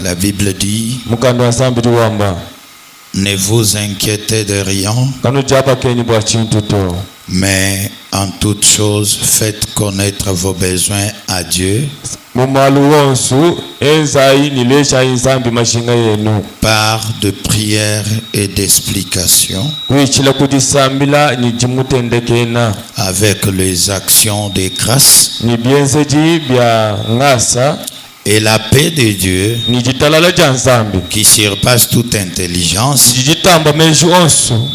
La Bible dit, ne vous inquiétez de rien, mais en toute chose, faites connaître vos besoins à Dieu par de prières et d'explications, avec les actions de grâce. Et la paix de Dieu, qui surpasse toute intelligence,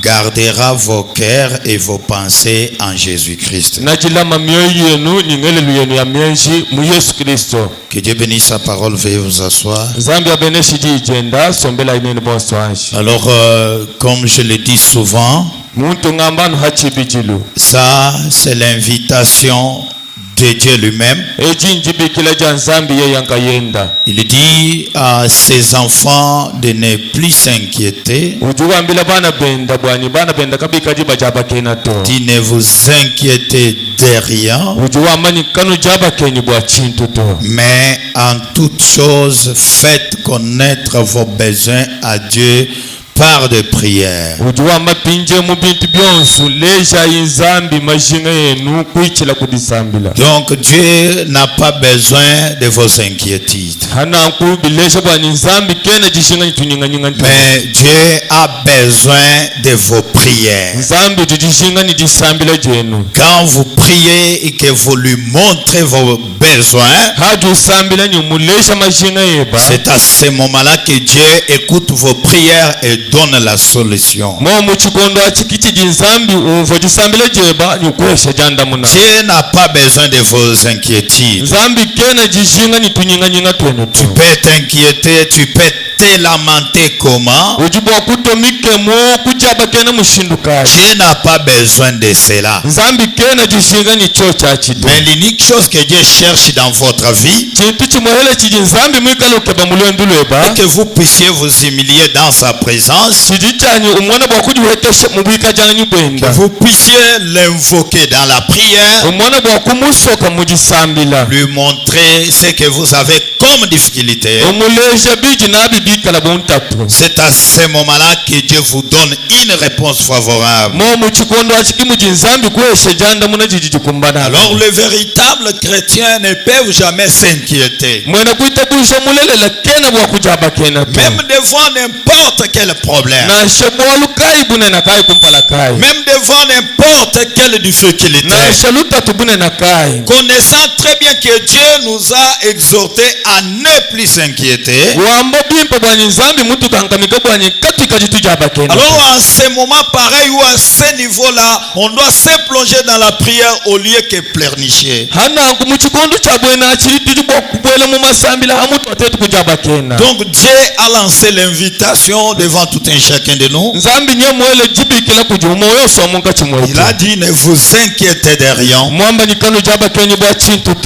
gardera vos cœurs et vos pensées en Jésus-Christ. Que Dieu bénisse sa parole. Veuillez vous asseoir. Alors, comme je le dis souvent, ça c'est l'invitation de Dieu lui-même. Il dit à ses enfants de ne plus s'inquiéter. Dit ne vous inquiétez de rien, mais en toute chose faites connaître vos besoins à Dieu par de prières. Donc Dieu n'a pas besoin de vos inquiétudes, mais Dieu a besoin de vos prières. Quand vous priez et que vous lui montrez vos besoins, c'est à ce moment-là que Dieu écoute vos prières et donne la solution. Dieu n'a pas besoin de vos inquiétudes. Tu peux t'inquiéter, tu peux te lamenter comment? Dieu n'a pas besoin de cela. Mais l'unique chose que Dieu cherche dans votre vie, c'est que vous puissiez vous humilier dans sa présence, que vous puissiez l'invoquer dans la prière, lui montrer ce que vous avez comme difficulté. C'est à ce moment-là que Dieu vous donne une réponse favorable. Alors les véritables chrétiens ne peuvent jamais s'inquiéter. Même devant n'importe quel problème, même devant n'importe quelle difficulté, connaissant très bien que Dieu nous a exhortés à ne plus s'inquiéter. Alors à ce moment pareil ou à ce niveau-là, on doit se plonger dans la prière au lieu que pleurnicher. Donc Dieu a lancé l'invitation devant tout un chacun de nous. Il a dit ne vous inquiétez de rien.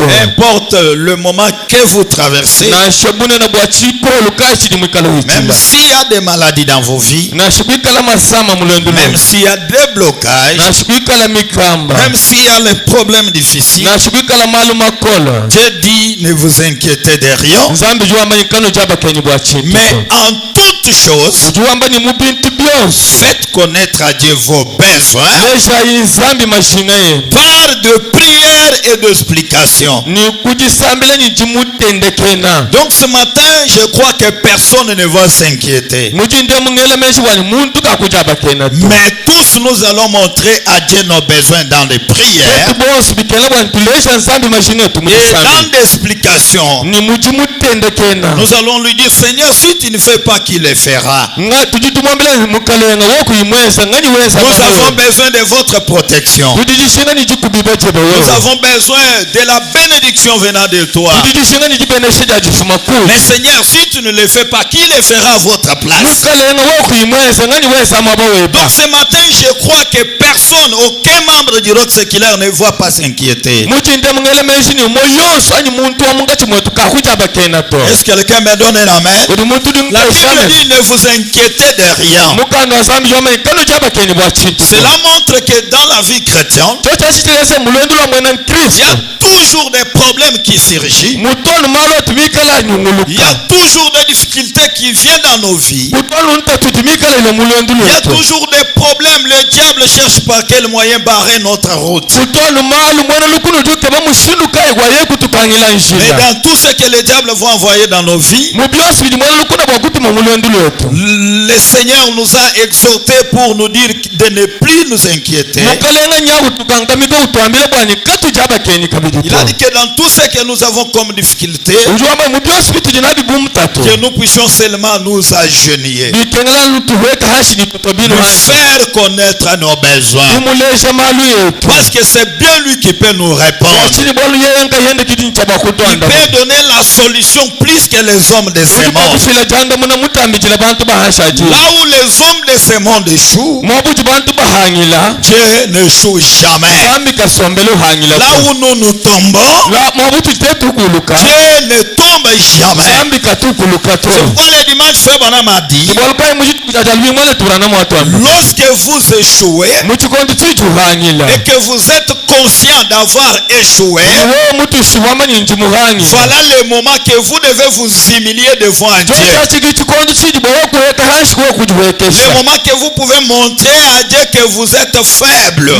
N'importe le moment que vous traversez, même s'il y a des maladies dans vos vies, même s'il y a des blocages, même s'il y a des problèmes difficiles, Dieu dit ne vous inquiétez de rien, mais en toute chose faites connaître à Dieu vos besoins par de prières et d'explications. Donc ce matin je crois que personne ne va s'inquiéter, mais tous nous allons montrer à Dieu nos besoins dans les prières et dans l'explication. Nous allons lui dire Seigneur, si tu ne fais pas, qui le fera? Nous avons besoin de votre protection. Nous avons besoin de la bénédiction venant de toi. Mais Seigneur, si tu ne le fais pas, qui le fera à votre place? Donc ce matin je crois que personne personne, aucun membre du Rock Séculaire ne voit pas s'inquiéter. Est-ce que quelqu'un me donne la main? La Bible dit ne vous inquiétez de rien. Cela montre que dans la vie chrétienne, il y a toujours des problèmes qui surgissent. Il y a toujours des difficultés qui viennent dans nos vies. Il y a toujours des problèmes. Le diable cherche par quel moyen barrer notre route. Mais dans tout ce que le diable va envoyer dans nos vies, le Seigneur nous a exhortés pour nous dire de ne plus nous inquiéter. Il a dit que dans tout ce que nous avons comme difficulté, que nous puissions seulement nous agenouiller, nous faire connaître nos besoins, parce que c'est bien lui qui peut nous répondre. Il peut donner la solution plus que les hommes de ce monde. Là où les hommes de ce monde échouent, Dieu n'échoue jamais. Là où nous tombons, Dieu ne tombe jamais. C'est pourquoi le dimanche frère Branham a dit, lorsque vous échouez et que vous êtes conscient d'avoir échoué, voilà le moment que vous devez vous humilier devant Dieu. Le moment que vous pouvez montrer à Dieu que vous êtes faible.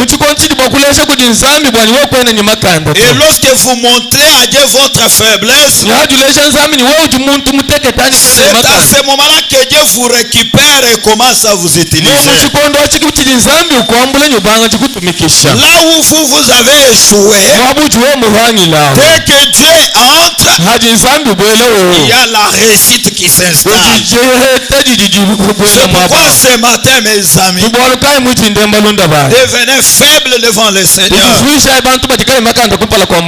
Et lorsque vous montrez à Dieu votre faiblesse, c'est à ce moment-là que Dieu vous récupère et commence à vous utiliser. Là où vous avez échoué, dès que Dieu entre, il y a la réussite qui s'installe. C'est pourquoi ce matin, mes amis, devenez faibles devant le Seigneur.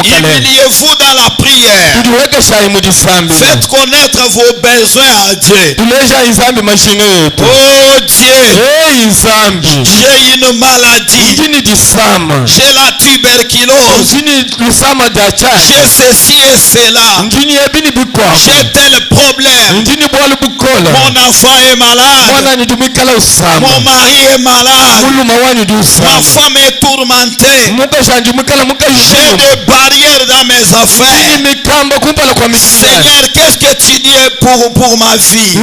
Humiliez-vous dans la prière. Faites connaître vos besoins à Dieu. Oh Dieu, j'ai une maladie. J'ai la tuberculose. J'ai ceci et cela. J'ai tel problème. Mon enfant est malade. Mon mari est malade. Ma femme est tourmentée. J'ai des barrières dans mes affaires. Seigneur, qu'est-ce que tu dis pour ma vie?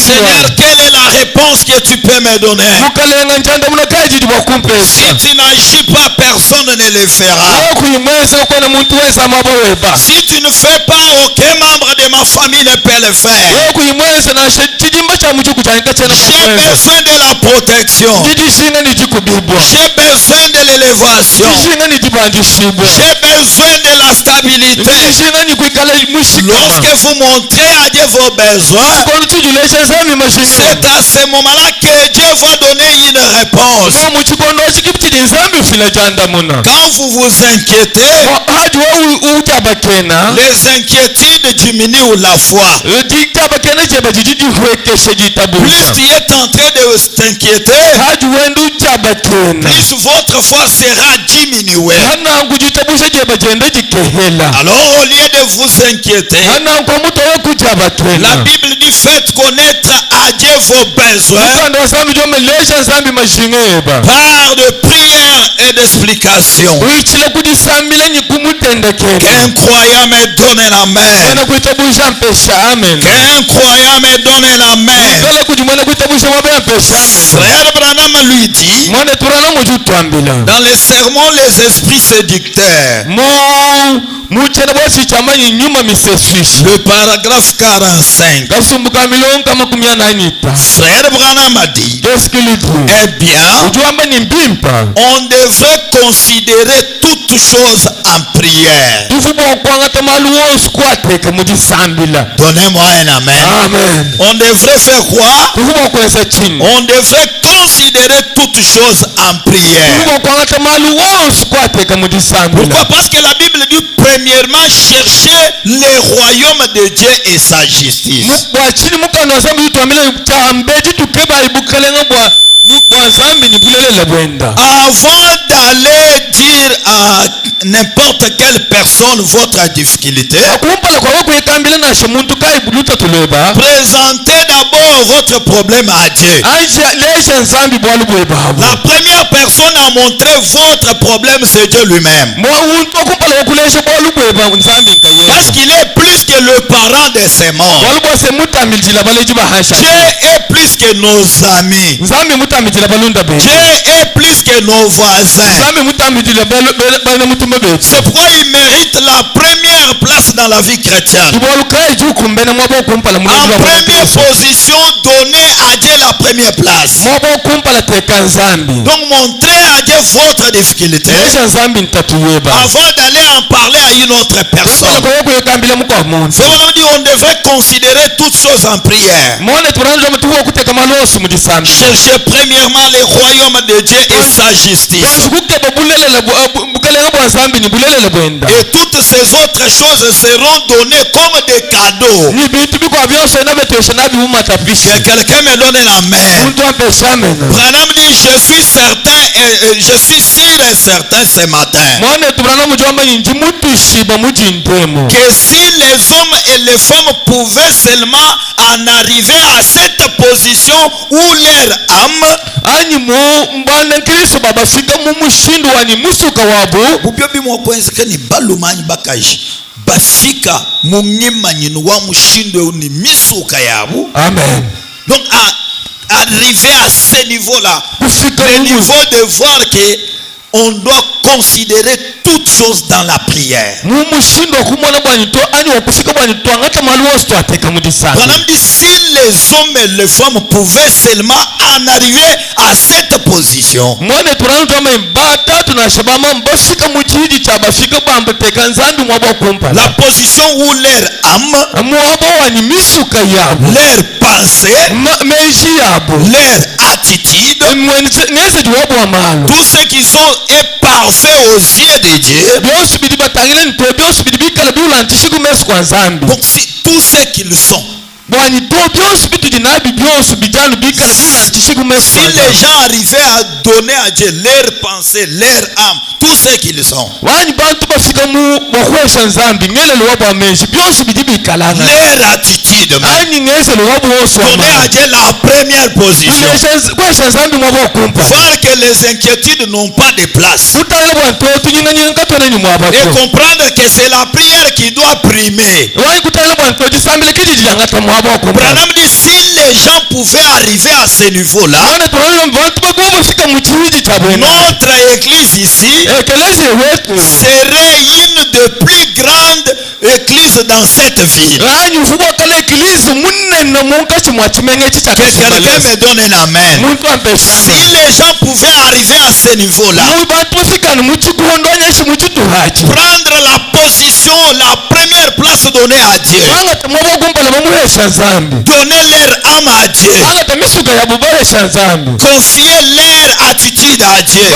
Seigneur, quelle est la réponse que tu peux me donner? Si tu n'agis pas, personne ne le fera. Si tu ne fais pas, aucun membre de ma famille ne peut le faire. J'ai besoin de la protection. J'ai besoin de l'élévation. J'ai besoin de la stabilité. Lorsque vous montrez à Dieu vos besoins, c'est à ce moment-là que Dieu va donner une réponse. Quand vous vous inquiétez, les inquiétudes diminuent la foi. Plus tu es tenté de t'inquiéter, plus votre foi sera diminuée. Alors au lieu de vous inquiéter, la Bible dit faites connaître à Dieu vos besoins par de prières et d'explications. Qu'un croyant me donne la main. Qu'un croyant me donne la main. Frère Branham lui dit dans les sermons les esprits séducteurs, le paragraphe 45, Frère Branham a dit, eh bien, on devrait considérer toutes choses en prière. Donnez-moi un amen. On devrait faire quoi? On devrait considérer toutes choses en prière. Pourquoi? Parce que la Bible dit premièrement chercher le royaume de Dieu et sa justice. Avant d'aller dire à n'importe quelle personne votre difficulté, présentez d'abord votre problème à Dieu. La première personne à montrer votre problème, c'est Dieu lui-même. Parce qu'il est plus que le parent de ses morts. Dieu est plus que nos amis. Dieu est plus que nos voisins. C'est pourquoi il mérite la première place dans la vie chrétienne. En première position, donner à Dieu la première place. Donc montrez à Dieu votre difficulté avant d'aller en parler à une autre personne. On devrait considérer toutes choses en prière. Cherchez premièrement le royaume de Dieu et sa justice. Et toutes ces autres choses seront données comme des cadeaux. Quelqu'un me donne la main. Branham dit, je suis certain et je suis sûr et certain ce matin que si les hommes et les femmes pouvaient seulement en arriver à cette position où leur âme bafika mungimanyino wa mushindo ni misuka yabu. Amen. Donc arriver à ce niveau-là, le niveau de voir que on doit considérer toutes choses dans la prière. Branham dit si les hommes et les femmes pouvaient seulement en arriver à cette position, la position où leur âme, leur pensée, leur attitude, tout ce qu'ils ont est parfait aux yeux de Dieu. Donc si tout ce qu'ils sont, si les gens arrivaient à donner à Dieu leur pensée, leur âme, tout ce qu'ils sont, leur attitude, donner à Dieu la première position, voir que les inquiétudes n'ont pas de place et comprendre que c'est la prière qui doit primer. Branham dit si les gens pouvaient arriver à ce niveau-là, notre église ici serait une des plus grandes églises dans cette ville. Quelqu'un me donne un amen. Si les gens pouvaient arriver à ce niveau-là, prendre la position, la première place donnée à Dieu, donner leur âme à Dieu, confier leur attitude à Dieu,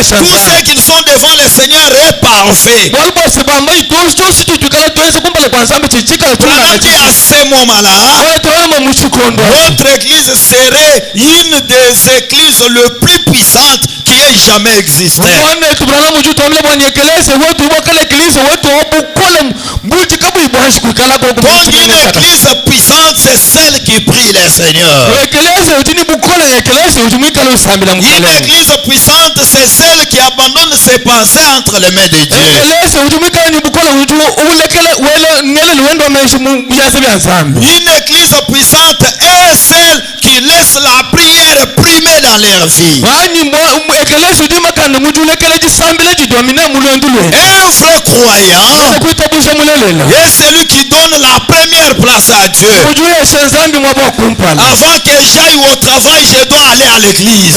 tout ce qu'ils sont devant le Seigneur est parfait. À ce moment-là, notre église serait une des églises les plus puissantes qui ait jamais existé. Donc une église puissante, c'est celle qui prie le Seigneur. Une église puissante, c'est celle qui abandonne ses pensées entre les mains de Dieu. Une église puissante est celle qui laisse la prière primer dans leur vie. Un vrai croyant est celui qui donne la première place à Dieu. Avant que j'aille au travail, je dois aller à l'église.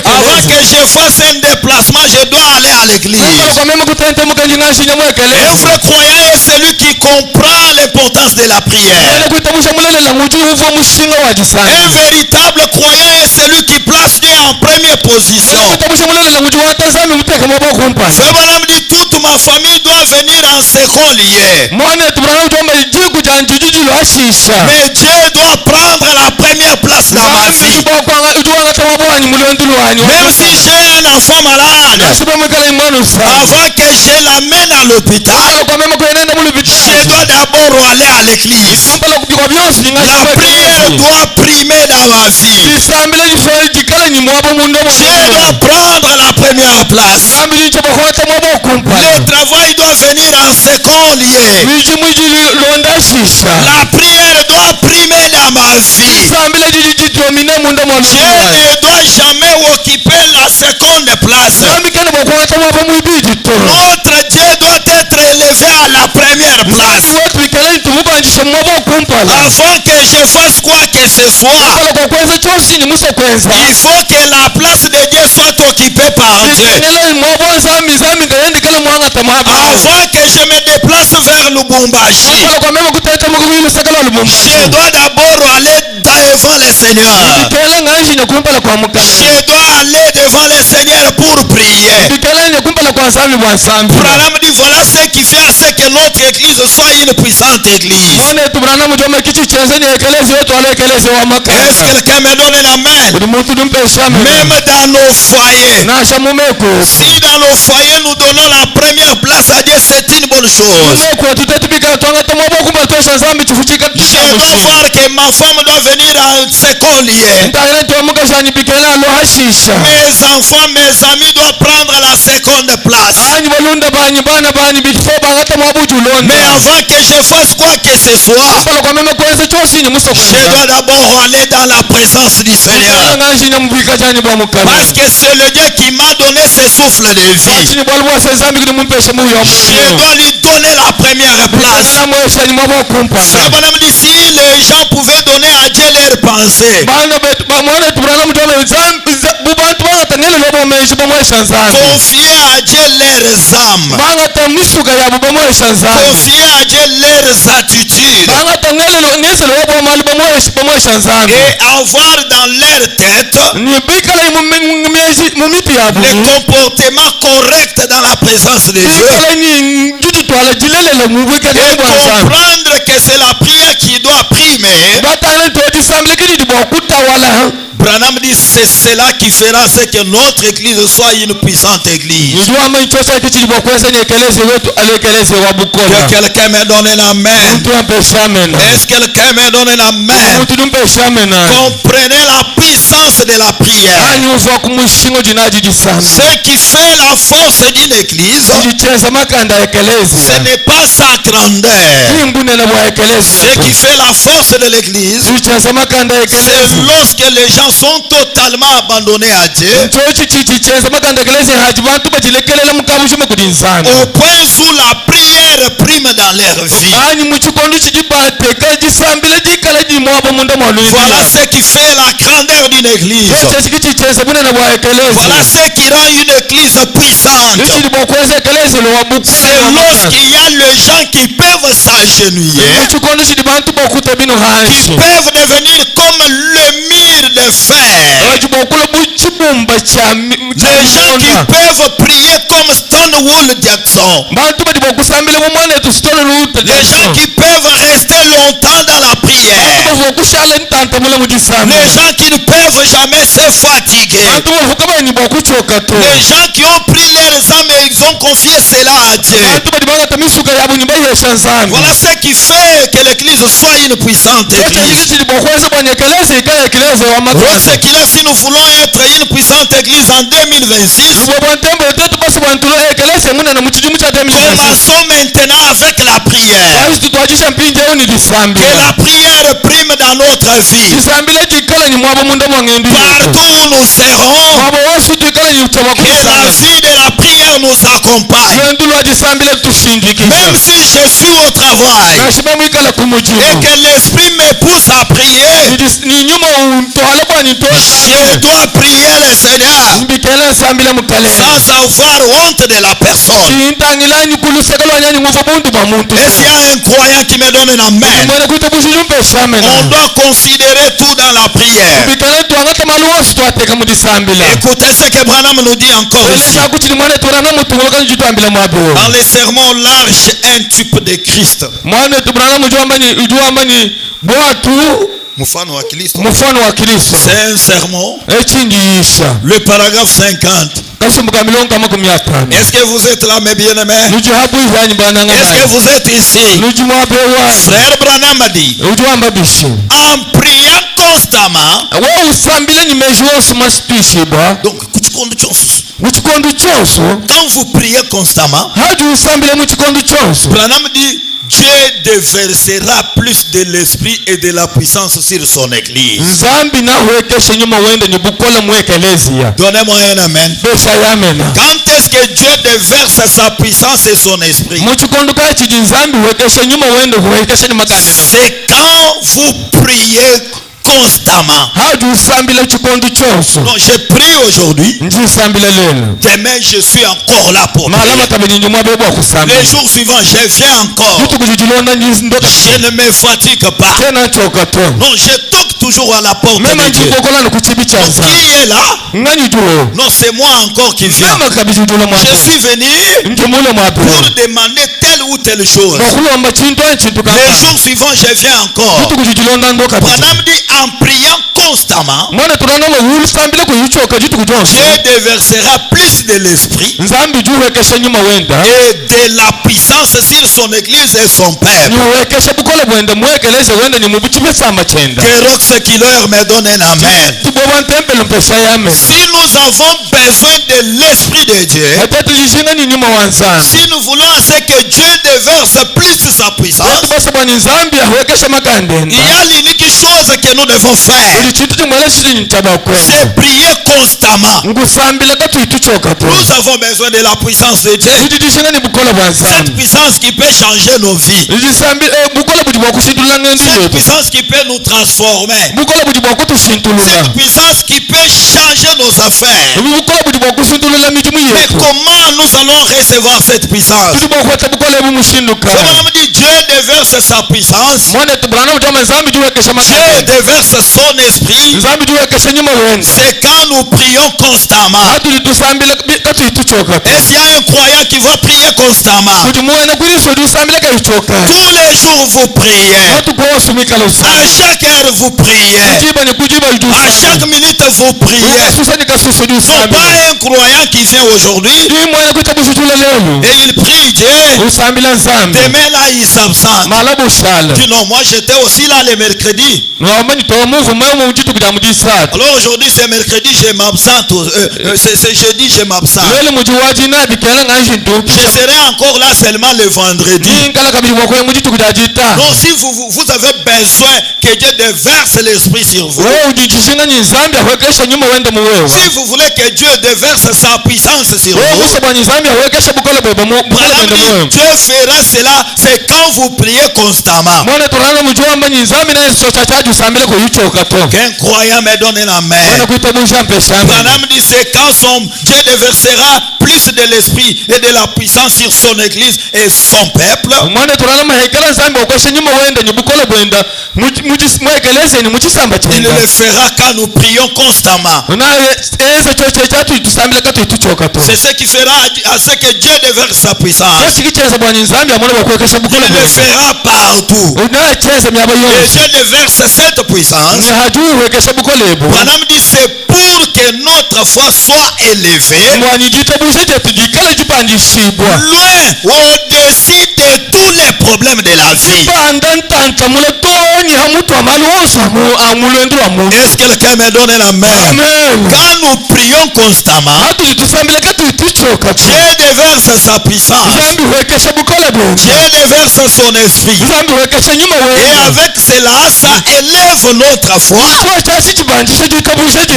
Avant que je fasse un déplacement, je dois aller à l'église. Un vrai croyant est celui qui comprend l'importance de la prière. Un véritable croyant est celui qui place Dieu en première position. Frère me dit, toute ma famille doit venir en second lieu. Mais Dieu doit prendre la première place dans ma vie. Même si j'ai un enfant malade, avant que je l'amène à l'hôpital, je dois d'abord aller à l'église. La prière doit primer dans ma vie. Dieu doit prendre la première place. Le travail doit venir en second lieu. La prière doit primer dans ma vie. Dieu ne doit jamais occuper la seconde place. Notre Dieu doit être élevé à la première place. Avant que je fasse quoi que ce soit, il faut que la place de Dieu soit occupée par Dieu. Avant que je me déplace vers Lubumbashi, je dois d'abord aller devant le Seigneur. Je dois aller devant le Seigneur pour prier. Branham dit, voilà ce qui fait à ce que notre église soit une puissante église. Est-ce que quelqu'un me donne un amen? Même dans nos foyers, si dans nos foyers nous donnons la première place à Dieu, c'est une bonne chose. Je dois voir que ma femme doit venir en second lieu. Mes enfants, mes amis doivent prendre la seconde place. Mais avant que je fasse quoi que ce soit, je dois d'abord aller dans la présence du Seigneur. Parce que c'est le Dieu qui m'a donné ce souffle de vie. Je dois lui donner la première place. Frère Branham dit, si les gens pouvaient donner à Dieu leurs pensées, confier à Dieu leurs âmes, confier à Dieu leurs attitudes, et avoir dans leur tête le comportement correct dans la présence de Dieu, et comprendre que c'est la prière qui doit primer. Branham dit, c'est cela qui fera ce que notre église soit une puissante église. Que quelqu'un me donne la main. Est-ce que quelqu'un me donne la main? Comprenez la puissance de la prière. Ce qui fait la force d'une église, ce n'est pas sa grandeur. Ce qui fait la force de l'église, c'est lorsque les gens sont totalement abandonnés à Dieu, au point où la prière prime dans leur vie. Voilà ce qui fait la grandeur d'une église. Voilà ce qui rend une église puissante. C'est lorsqu'il y a les gens qui peuvent s'agenouiller, qui peuvent devenir comme le mur de fer, les gens qui peuvent prier comme Stonewall Jackson, les gens qui peuvent rester longtemps dans la prière, les gens qui ne peuvent jamais se fatiguer, les gens qui ont pris leurs âmes et ils ont confié cela à Dieu. Voilà ce qui fait que l'église soit une puissante église. C'est qu'il a, si nous voulons être une puissante église en 2026, commençons maintenant avec la prière. Que la prière prime dans notre vie. Partout où nous serons, que la vie de la prière nous accompagne. Même si je suis au travail et que l'esprit me pousse à prier, je dois prier le Seigneur sans avoir honte de la personne. Et s'il y a un croyant qui me donne une amen, on doit considérer tout dans la prière. Écoutez ce que Branham nous dit encore ici. Dans les sermons larges, un type de Christ. C'est un sermon. Le paragraphe 50. Est-ce que vous êtes là, mes bien-aimés? Est-ce que vous êtes ici? Frère Branham a dit, en priant constamment, donc quand vous priez constamment, Branham dit, Dieu déversera plus de l'esprit et de la puissance sur son église. Donnez-moi un amen. Quand est-ce que Dieu déverse sa puissance et son esprit? C'est quand vous priez constamment. Non, je prie aujourd'hui. Demain, je suis encore là pour prier. Les jours suivants, je viens encore. Je ne me fatigue pas. Non, je toque toujours à la porte de Dieu. Qui est là? Non, c'est moi encore qui viens. Je suis venu pour demander telle ou telle chose. Les jours suivants, je viens encore. Branham dit, en priant constamment, Dieu déversera plus de l'esprit et de la puissance sur son église et son peuple. Que Rox Killer me donne un amen. Si nous avons besoin de l'esprit de Dieu, si nous voulons à ce que Dieu déverse plus sa puissance, il y a l'unique chose que nous devons faire, c'est prier constamment. Nous avons besoin de la puissance de Dieu. Cette puissance qui peut changer nos vies. Cette puissance qui peut nous transformer. Cette puissance qui peut changer nos affaires. Mais comment nous allons recevoir cette puissance? Dieu déverse sa puissance. Dieu déverse son esprit. C'est quand nous prions constamment. Et s'il y a un croyant qui va prier constamment, tous les jours vous priez, à chaque heure vous priez, à chaque minute vous priez. Non, pas un croyant qui vient aujourd'hui et il prie Dieu, demain là il s'absente. Dis non, moi j'étais aussi là le mercredi. Alors aujourd'hui c'est mercredi, je m'absente. C'est jeudi, je m'absente. Je serai encore là seulement le vendredi. Non, si vous avez besoin que Dieu déverse l'esprit sur vous, si vous voulez que Dieu déverse sa puissance sur vous, Dieu fera cela, c'est quand vous priez constamment. Qu'un croyant me donne la main. Branham dit c'est quand Dieu déversera plus de l'esprit et de la puissance sur son église et son peuple. Il le fera quand nous prions constamment. C'est ce qui fera à ce que Dieu déverse sa puissance. Il le fera partout. Et Dieu déverse cette puissance. Branham dit c'est pour que notre foi soit élevée loin, au-dessus de tous les problèmes de la vie. Est-ce que quelqu'un me donne la main? Quand nous prions constamment, Dieu déverse sa puissance. Dieu déverse son esprit. Et avec cela, ça élève notre foi.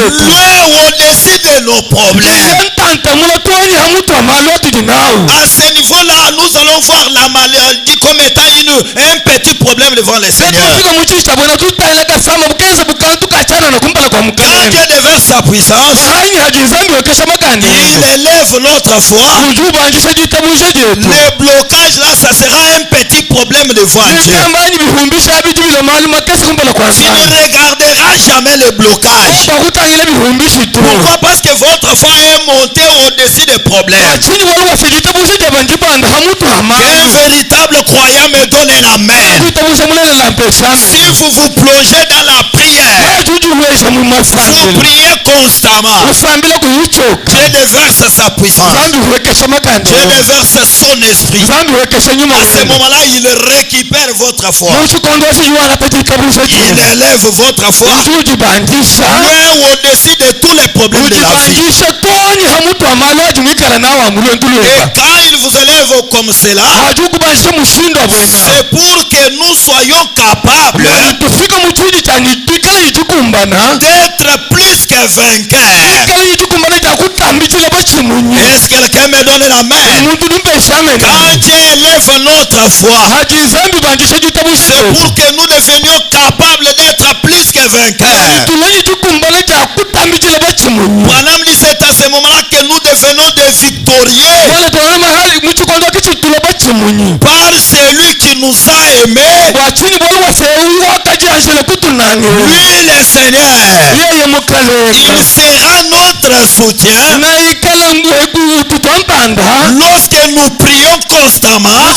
Loin au-dessus de nos problèmes. À ce niveau-là, nous allons voir la maladie comme étant un petit problème devant le Seigneur. Quand Dieu déverse sa puissance, il élève notre foi. Le blocage là, ça sera un petit problème devant Dieu. Tu ne regarderas jamais le blocage. Pourquoi? Parce que votre foi est montée au-dessus des problèmes. Un véritable croyant me donne un amen. Si vous vous plongez dans la prière, vous priez constamment, Dieu déverse sa puissance. Dieu déverse son esprit. À ce moment-là, il récupère votre foi. Il élève votre foi loin au-dessus de tous les problèmes de la vie. Et quand il vous élève comme cela, c'est pour que nous soyons capables d'être plus que vainqueurs. Est-ce que quelqu'un me donne la main? Quand Dieu élève notre foi, c'est pour que nous devenions capables d'être plus que vainqueurs. Branham dit c'est à ce moment-là que nous devenons des victorieux. Par celui qui nous a aimés, lui le Seigneur, il sera notre soutien lorsque nous prions constamment et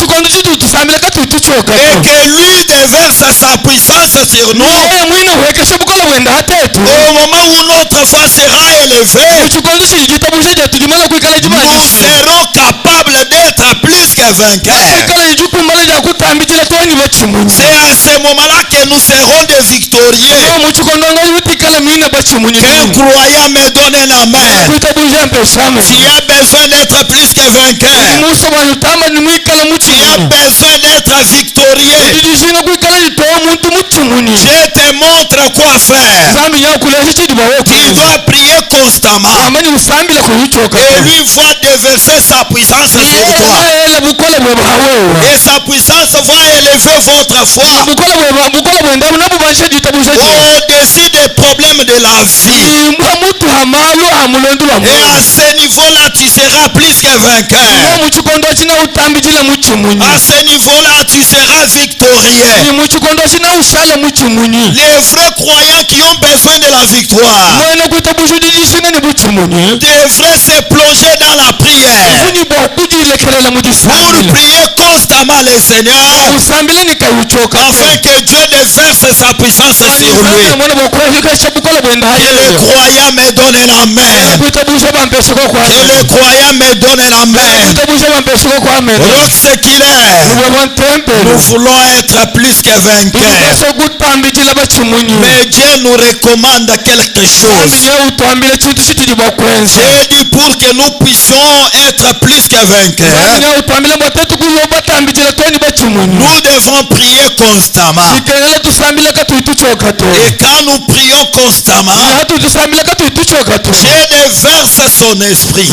que lui déverse sa puissance sur nous. Au moment où notre foi sera élevée, nous serons capables d'être plus que vainqueurs. C'est à ce moment-là que nous serons des victorieux. Qu'un croyant me donne un amen. S'il y a besoin d'être plus que vainqueur, s'il y a besoin d'être victorieux, je te montre quoi faire. Tu dois prier constamment et lui va déverser sa puissance sur toi. Et sa puissance va élever votre foi au-dessus des problèmes de la vie. Et à ce niveau-là, tu seras plus que vainqueur. À ce niveau-là, tu seras victorieux. Les vrais croyants qui ont besoin de la victoire devraient se plonger dans la prière pour prier constamment le Seigneur afin que Dieu déverse sa puissance sur lui. Que le croyant me donne un amen. Que le croyant me donne un amen. Lorsqu'il est, nous voulons être plus que vainqueurs. Mais Dieu nous recommande quelque chose. Dieu dit pour que nous puissions être plus que vainqueurs, nous devons prier constamment. Et quand nous prions constamment, Dieu déverse son esprit.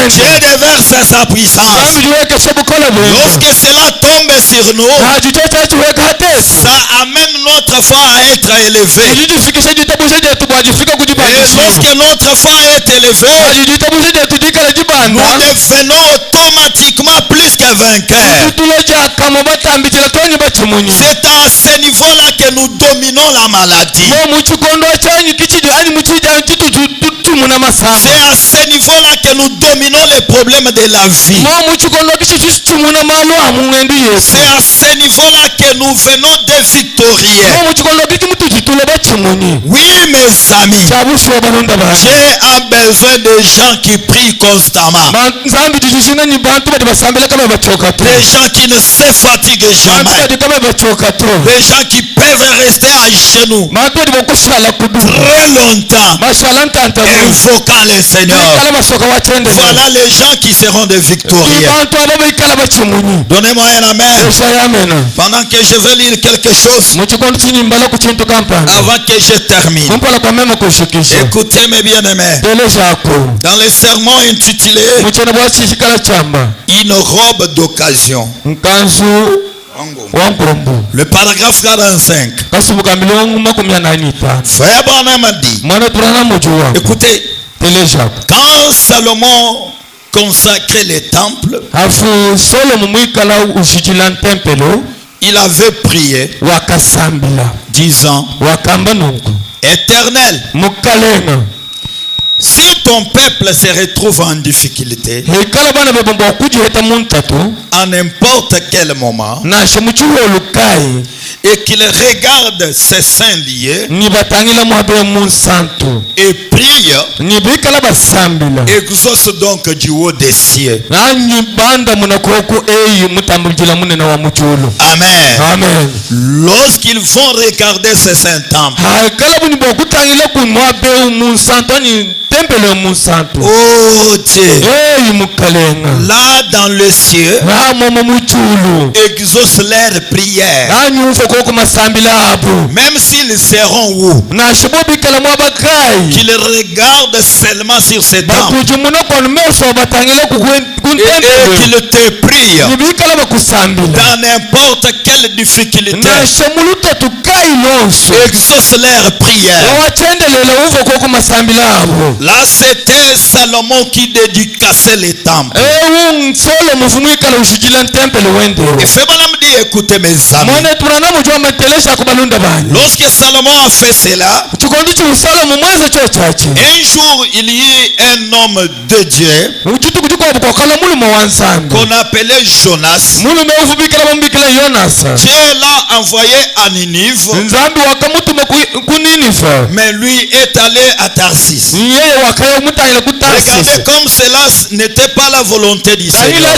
Dieu déverse sa puissance. Lorsque cela tombe sur nous, ça amène notre foi à être élevée. Et lorsque notre foi est élevée, nous devenons automatiquement plus que vainqueurs. C'est à ce niveau-là que nous dominons la maladie. C'est à ce niveau-là que nous dominons les problèmes de la vie. C'est à ce niveau-là que nous venons des victorieux. Oui, mes amis, j'ai besoin de gens qui prient constamment. Des gens qui ne se fatiguent jamais. Des gens qui peuvent rester à genoux très longtemps et invoquant les Seigneurs. Voilà les gens qui seront des victorieux. Donnez-moi un amen. Pendant que je vais lire quelque chose, avant que je termine. Écoutez mes bien-aimés. Dans les sermons intitulés Une robe d'occasion, le paragraphe 45, Frère Branham a dit, écoutez, quand Salomon consacrait les temples, il avait prié disant, Éternel, si ton peuple se retrouve en difficulté à n'importe quel moment et qu'il regarde ses saints liés et prie, exauce donc du haut des cieux. Amen. Amen. Lorsqu'ils vont regarder ces saints temples, oh Dieu, là dans le ciel, exauce leurs prières, même s'ils seront où, qu'ils regardent seulement sur ces temples et qu'ils te prient dans n'importe quelle difficulté, exauce leurs prières. Là c'était Salomon qui dédicaçait les temples. Et Frère dit, écoutez mes amis, lorsque Salomon a fait cela, un jour il y eut un homme de Dieu qu'on appelait Jonas. Dieu l'a envoyé à Ninive, mais lui est allé à Tarsis. Regardez comme cela n'était pas la volonté du Seigneur.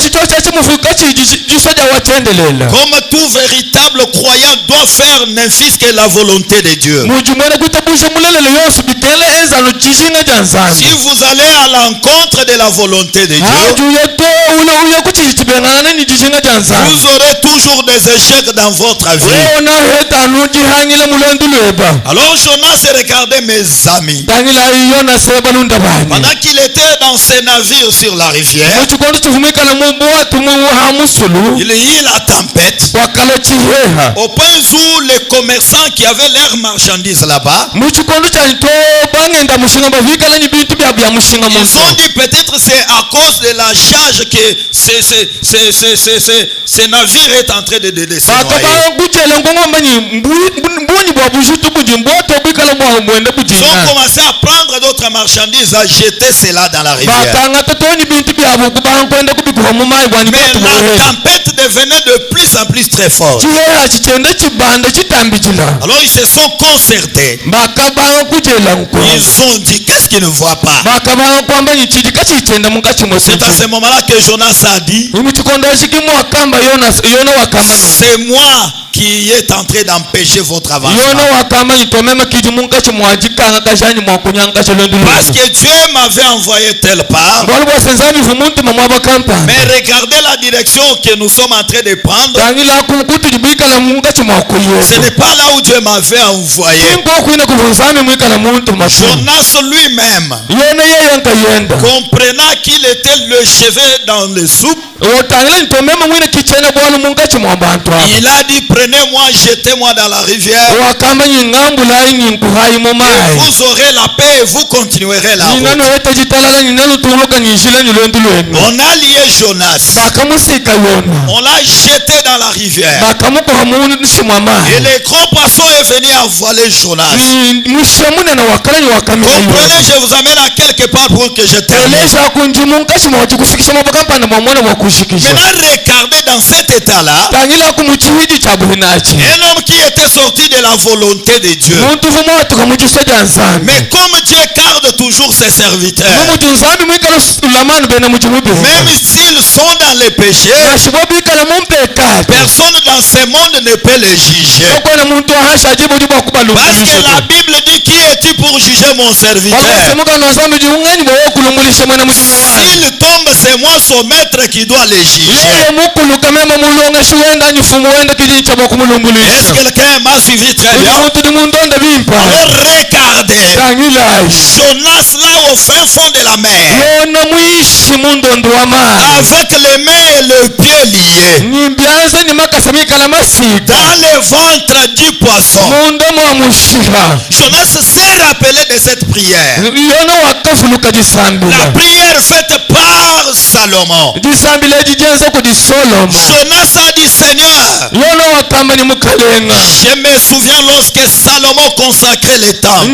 Comme tout véritable croyant doit faire n'importe que la volonté de Dieu. Si vous allez à l'encontre de la volonté de Dieu, vous aurez toujours des échecs dans votre vie. Alors Jonas regardait mes amis. Pendant qu'il était dans ses navires sur la rivière, il y eut la tempête, au point où les commerçants qui avaient leurs marchandises là-bas, ils ont dit peut-être c'est à cause de la charge que ces navires est en train de se noyer. Ils ont commencé à prendre d'autres marchandises, à jeter cela dans la rivière. Mais la tempête devenait de plus en plus très forte. Alors ils se sont concertés. Ils ont dit, qu'est-ce qu'ils ne voient pas? C'est à ce moment-là que Jonas a dit, c'est moi qui est en train d'empêcher votre avancement. Parce que Dieu m'avait envoyé telle part. Mais regardez la direction que nous sommes en train de prendre. Ce n'est pas là où Dieu m'avait envoyé. Jonas lui-même, comprenant qu'il était le cheveu dans les soupes, il a dit, prenez-moi, jetez-moi dans la rivière, et vous aurez la paix et vous continuerez la route. On a lié Jonas, on l'a jeté dans la rivière, et les grands poissons est venu avaler Jonas. Comprenez, je vous amène à quelque part pour que je termine. Maintenant regardez dans cet état-là, un homme qui était sorti de la volonté de Dieu. Mais comme Dieu garde toujours ses serviteurs, même s'ils sont dans les péchés, personne dans ce monde ne peut les juger. Parce que la Bible dit, qui es-tu pour juger mon serviteur? S'il tombe, c'est moi son maître qui doit les juger. Est-ce que quelqu'un m'a suivi très bien? Alors regardez, Jonas là au fin fond de la mer, avec les mains et le pied liés, dans le ventre du poisson. Jonas s'est rappelé de cette prière. La prière faite par Salomon. Jonas a dit, Seigneur, je me souviens lorsque Salomon consacrait le temple.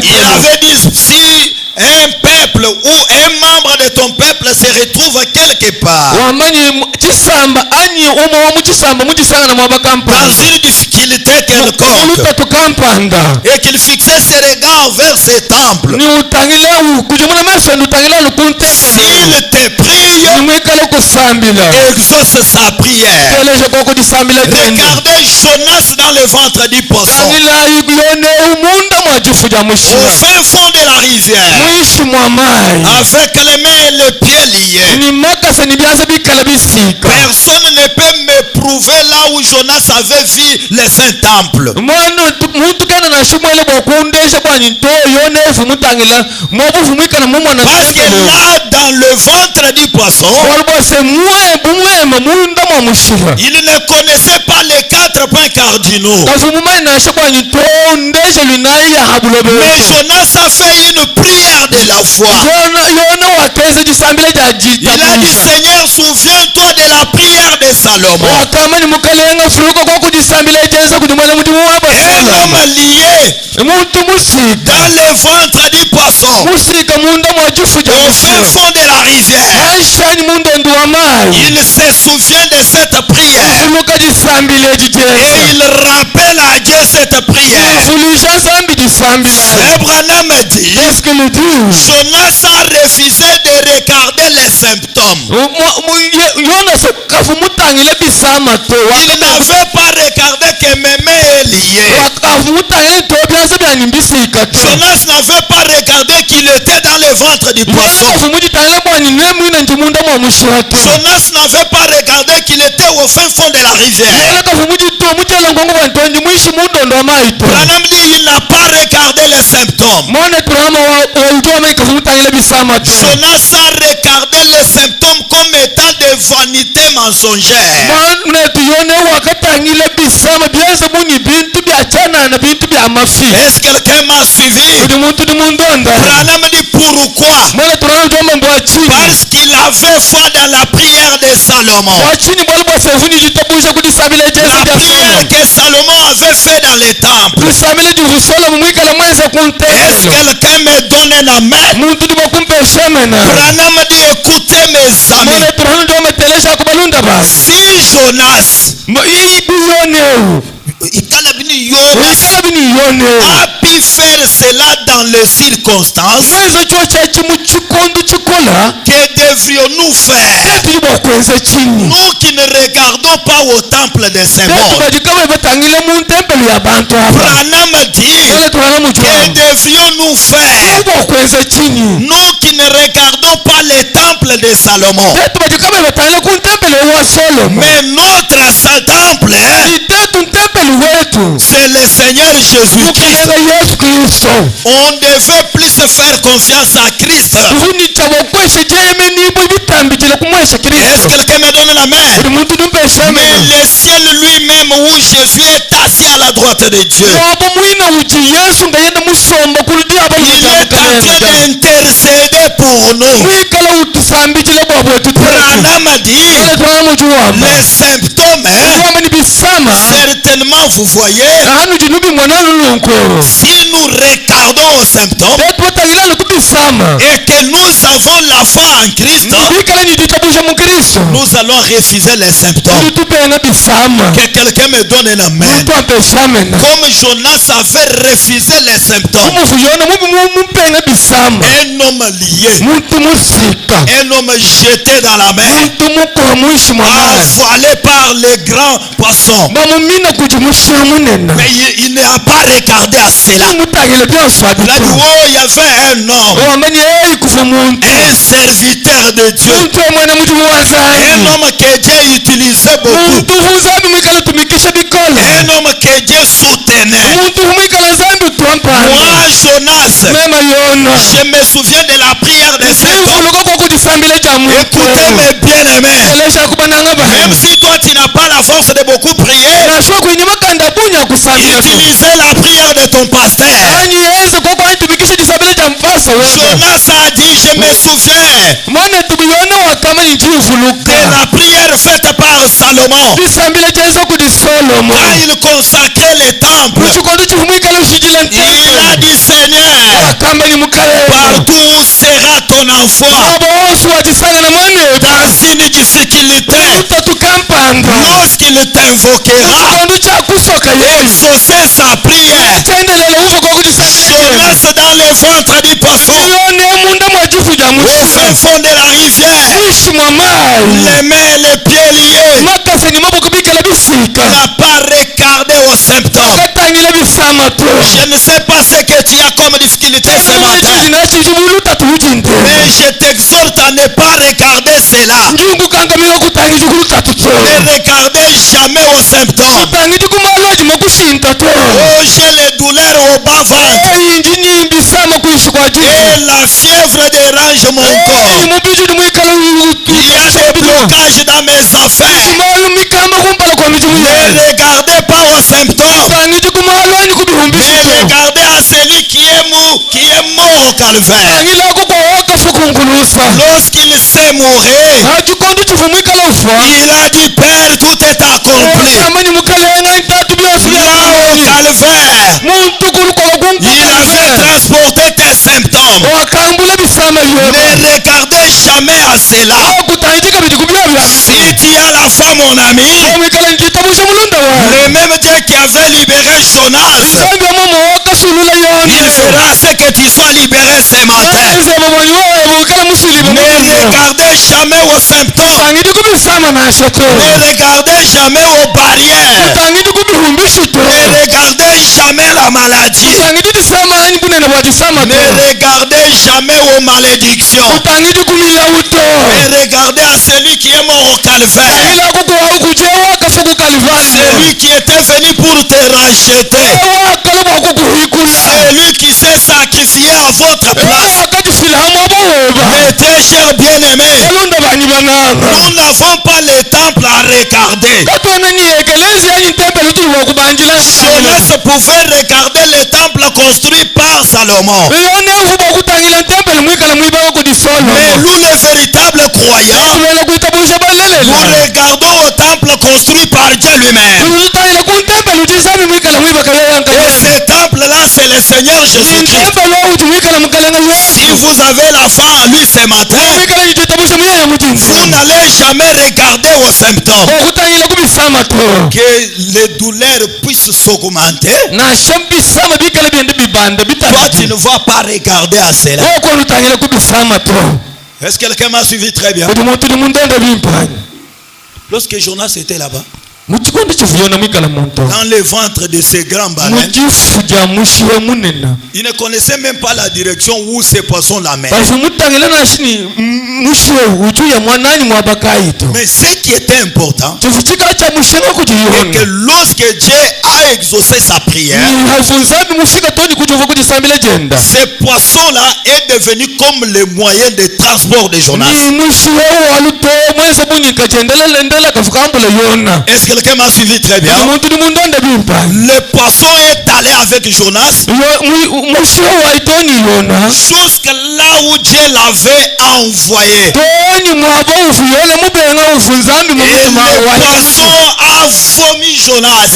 Il avait dit, si un peuple ou un membre de ton peuple se retrouve quelque part dans une difficulté quelconque et qu'il fixait ses regards vers ce temple, s'il te prie, exauce sa prière. Regardez Jonas dans le ventre du poisson, au fin fond de la rivière, avec les mains et les pieds liés. Personne ne peut me prouver là où Jonas avait vu les saints temples. Parce que là, dans le ventre du poisson, il ne connaissait pas les 4 points cardinaux. Mais Jonas a fait une prière de la foi. Il a dit, Seigneur, souviens-toi de la prière de Salomon. Un homme lié dans le ventre du poisson, au fin fond de la rivière, il se souvient de cette prière et il rappelle à Dieu cette prière. Abraham dit, Jonas a refusé de regarder les symptômes. Il n'avait pas regardé que mes mains est liées. Jonas n'avait pas regardé qu'il était dans le ventre du poisson. Jonas n'avait pas regardé qu'il était au fin fond de la rivière. Branham dit, il n'a pas regardé les symptômes. Jonas a regardé les symptômes comme étant des vanités mensongères. Est-ce que quelqu'un m'a suivi? Branham dit, pourquoi? Parce qu'il avait foi dans la prière de Salomon. La prière que Salomon avait fait dans les temples. Est-ce que quelqu'un me donne un amen? Branham dit, écoutez mes amis, si Jonas a pu faire cela dans les circonstances, que devrions-nous faire, nous qui ne regardons pas au temple de ce monde? Branham dit, que devrions-nous faire, nous qui ne regardons pas les temples de Salomon, mais notre temple, c'est le Seigneur Jésus-Christ. On devait plus faire confiance à Christ. Est-ce que quelqu'un me donne la main? Mais le ciel lui-même où Jésus est assis à la droite de Dieu, il est en train d'intercéder pour nous. Branham dit, les symptômes, certainement vous voyez, si nous regardons aux symptômes et que nous avons la foi en Christ, nous allons refuser les symptômes. Que quelqu'un me donne un amen. Comme Jonas avait refusé les symptômes. Un homme lié. Un homme jeté dans la mer. Avalé par les grands poissons. Mais il n'a pas regardé à cela. Il a dit, oh, il y avait un homme. Un serviteur de Dieu. Un homme que Dieu utilisait beaucoup. Un homme que Dieu soutenait. Moi, Jonas, je me souviens de la prière de cet homme. Écoutez mes bien-aimés. Même si toi tu n'as pas la force de beaucoup prier, utilisez la prière de ton pasteur. Jonas a dit, je me souviens de la prière faite par Salomon. Quand il consacrait les temples, il a dit, Seigneur, partout où sera ton enfant dans une difficulté, lorsqu'il t'invoquera, exaucer sa prière. Jonas dans le ventre du poisson, au fin fond de la rivière, les mains et les pieds liés, n'a pas regardé aux symptômes. Je ne sais pas ce que tu as comme difficulté ce matin, mais je t'exhorte à ne pas regarder cela. Ne regardez jamais aux symptômes. Oh, j'ai les douleurs au bas-ventre et la fièvre dérange mon corps. Il y a des blocages dans mes affaires. Ne regardez pas aux symptômes, mais regardez à celui qui est mort au calvaire. Lorsqu'il s'est mourir, il a dit, Père, tout est accompli. Là au calvaire, il avait transporté tes symptômes. Ne regardez jamais à cela. Si tu as la foi, mon ami, le même Dieu qui avait libéré Jonas, il fera ce que tu sois libéré ce matin. Ne regardez jamais aux symptômes. Ne regardez jamais aux barrières. Ne regardez jamais la maladie. Ne regardez jamais aux malédictions. Ne regardez à celui qui est mort au calvaire. Celui qui était venu pour te racheter. Celui qui s'est sacrifié à votre place. Mes très chers bien-aimés, nous n'avons pas le temple à regarder. Jonas pouvait regarder le temple construit par Salomon. Mais nous, les véritables croyants, nous regardons au temple construit par Dieu lui-même. Et ce temple-là, c'est le Seigneur Jésus-Christ. Si vous avez la foi en lui ce matin, vous n'allez jamais regarder aux symptômes. Que les douleurs puissent s'augmenter. Toi, tu ne vas pas regarder à cela. Est-ce que quelqu'un m'a suivi très bien? Lorsque Jonas était là-bas, dans le ventre de ces grands baleines, il ne connaissait même pas la direction où ces poissons l'amènent. Mais ce qui était important, c'est que lorsque Dieu a exaucé sa prière, ce poisson-là est devenu comme le moyen de transport de Jonas. Est-ce que quelqu'un m'a suivi très bien? Le poisson est allé avec Jonas jusqu'à là où Dieu l'avait envoyé. Et le poisson a vomi Jonas.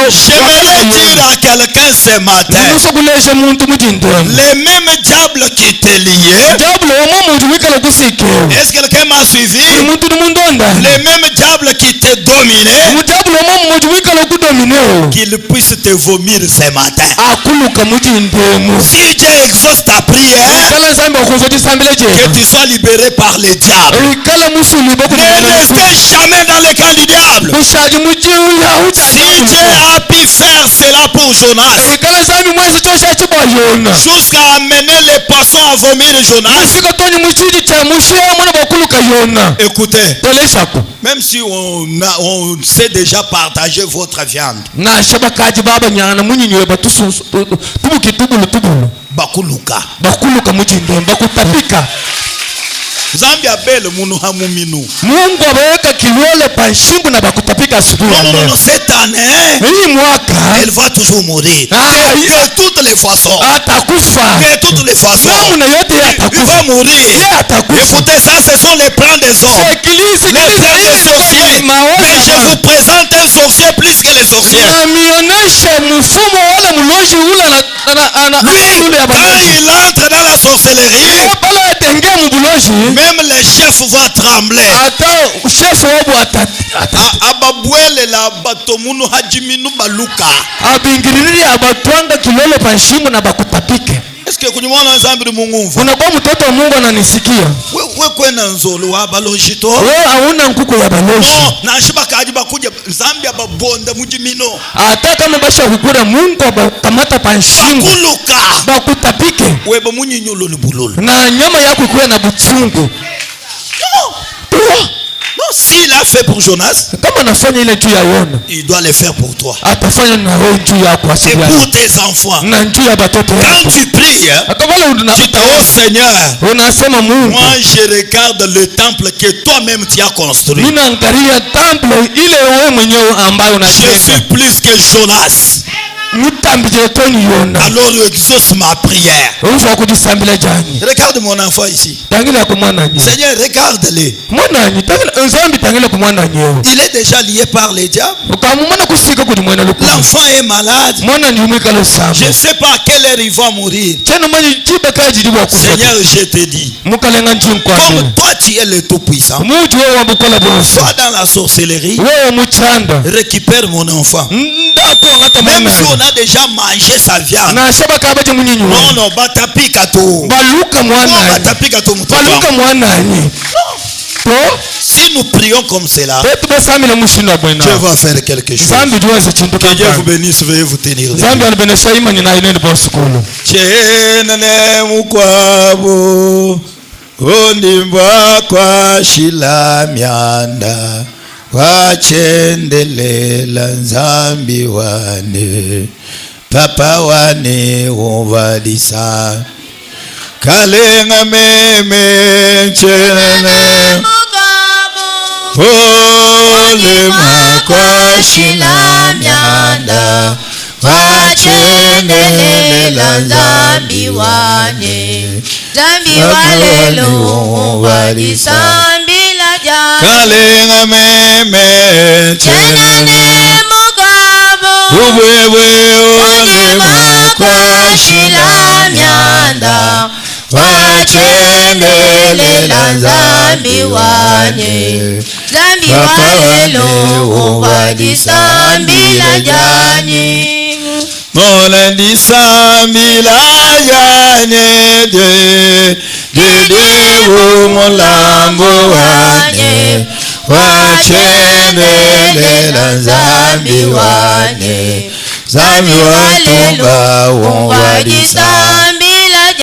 J'aimerais dire à quelqu'un ce matin, les mêmes diables qui te liaient, est-ce que quelqu'un m'a suivi? Les mêmes diables qui te dominaient, qu'ils puissent te vomir ce matin. Si Dieu exauce ta prière, que tu sois libéré par les diables. Ne restez jamais dans les camps du diable. Si Dieu a pu faire cela pour Jonas, jusqu'à amener les poissons à vomir Jonas, écoutez, même si on sait déjà partager votre viande, bakuluka Zambia bele munu hamuminu. Mungu ameweka kilole pa shingo na bakutapika asubuhi. Non, cette année, hii mwaka elle va toujours mourir. De toutes les façons. Atakufa. De toutes les façons. Namna yote atakufa. Il va mourir. Écoutez, ça ce sont les plans des hommes. Les plans des sorciers. Mais je vous présente un sorcier plus que les sorciers. Lui, quand il entre dans la sorcellerie, même les chefs vont trembler. Ababwele la batomunu hajiminu baluka. Est-ce que kunimwana nzambi Mungu? Unakuwa mtoto wa Mungu ananisikia? Wewe kwenda nzolo wa balojito. Wewe hauna nkuko ya baloji. No, na shiba kaji bakuja nzambi ababonda mujimino. Hata kama basha kukura Mungu abakamata panshingo. Bakuluka. Bakutapike. Wewe bamunyinyolo ni bulolo. Na nyama yako kuwa na butsungu. Non, s'il a fait pour Jonas, il doit le faire pour toi. Et pour tes enfants. Quand tu pries, tu dis au Seigneur, moi je regarde le temple que toi-même tu as construit. Je suis plus que Jonas. Alors exauce ma prière. Regarde mon enfant ici. Seigneur, regarde-le. Il est déjà lié par les diables. L'enfant est malade. Je ne sais pas à quelle heure il va mourir. Seigneur, je te dis, comme toi tu es le tout-puissant, sois dans la sorcellerie, récupère mon enfant. Même si on a déjà mangé sa viande. Non, batapika to. Batapika to. Si nous prions comme cela, Dieu va faire quelque chose. Que Dieu vous bénisse, veuillez vous tenir. Wachendelela nzambi wane papa wane uvalisa kalenga meme chenene ole makwa shilamyanda wachendelela nzambi wane walelo uvalisa kalenga meme chenene mugabo ubwewe one makwa shilamyanda wachendelela nzambi wane zambi walelo ubadisambila jani Mola disambila jani Dedewu mulambo wane wachendelela nzambi wane zambi watumba ubadisambila